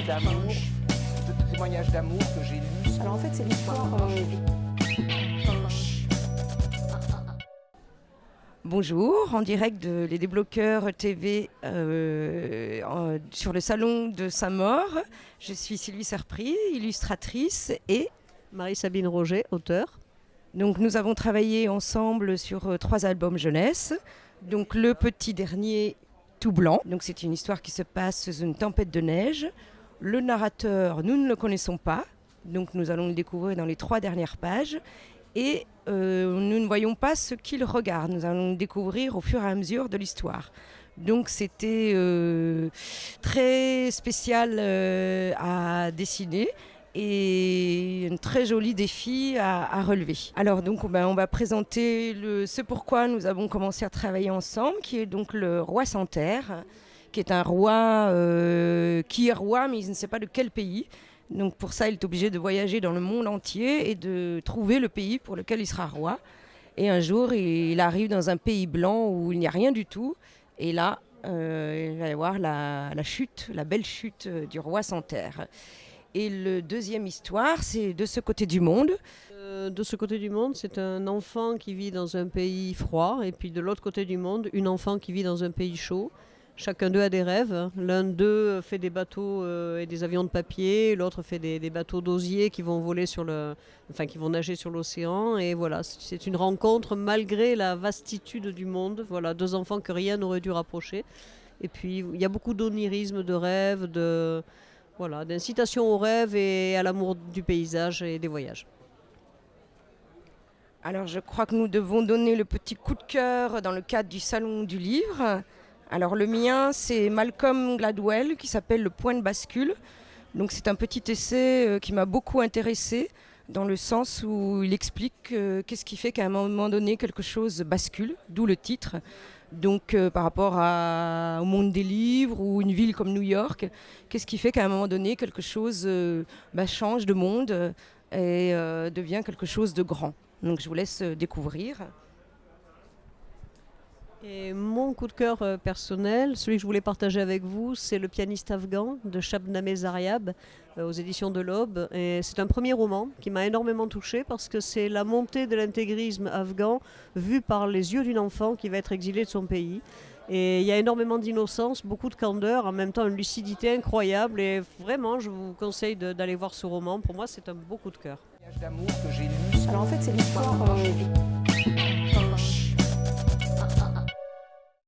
d'amour, de témoignages d'amour que j'ai lus. Alors en fait, c'est l'histoire. Bonjour, en direct de Les Débloqueurs TV sur le salon de Saint-Maur. Je suis Sylvie Serpry, illustratrice et Marie-Sabine Roger, auteure. donc nous avons travaillé ensemble sur 3 albums jeunesse. Donc le petit dernier, Tout blanc. Donc c'est une histoire qui se passe sous une tempête de neige. Le narrateur, nous ne le connaissons pas. Donc nous allons le découvrir dans les 3 dernières pages. Et nous ne voyons pas ce qu'il regarde. Nous allons le découvrir au fur et à mesure de l'histoire. Donc c'était très spécial à dessiner et un très joli défi à relever. Alors donc on va présenter ce pourquoi nous avons commencé à travailler ensemble, qui est donc le roi sans terre, qui est un roi qui est roi mais il ne sait pas de quel pays. Donc pour ça, il est obligé de voyager dans le monde entier et de trouver le pays pour lequel il sera roi. Et un jour, il arrive dans un pays blanc où il n'y a rien du tout. Et là, il va y avoir la chute, la belle chute du roi sans terre. Et le deuxième histoire, c'est De ce côté du monde. De ce côté du monde, c'est un enfant qui vit dans un pays froid. Et puis de l'autre côté du monde, une enfant qui vit dans un pays chaud. Chacun d'eux a des rêves. L'un d'eux fait des bateaux et des avions de papier. L'autre fait des bateaux d'osier qui vont voler qui vont nager sur l'océan. Et voilà, c'est une rencontre malgré la vastitude du monde. Voilà, 2 enfants que rien n'aurait dû rapprocher. Et puis il y a beaucoup d'onirisme, de rêves, d'incitation au rêve et à l'amour du paysage et des voyages. Alors je crois que nous devons donner le petit coup de cœur dans le cadre du Salon du Livre. Alors le mien, c'est Malcolm Gladwell, qui s'appelle Le point de bascule. Donc c'est un petit essai qui m'a beaucoup intéressée, dans le sens où il explique qu'est-ce qui fait qu'à un moment donné quelque chose bascule, d'où le titre. Donc par rapport au monde des livres ou une ville comme New York, qu'est-ce qui fait qu'à un moment donné quelque chose change de monde et devient quelque chose de grand. Donc je vous laisse découvrir. Et mon coup de cœur personnel, celui que je voulais partager avec vous, c'est Le pianiste afghan de Shabnameh Zaryab aux éditions de l'Aube. Et c'est un premier roman qui m'a énormément touchée parce que c'est la montée de l'intégrisme afghan vue par les yeux d'une enfant qui va être exilée de son pays. Et il y a énormément d'innocence, beaucoup de candeur, en même temps une lucidité incroyable. Et vraiment, je vous conseille d'aller voir ce roman. Pour moi, c'est un beau coup de cœur. D'amour que j'ai lus. Alors en fait, c'est l'histoire.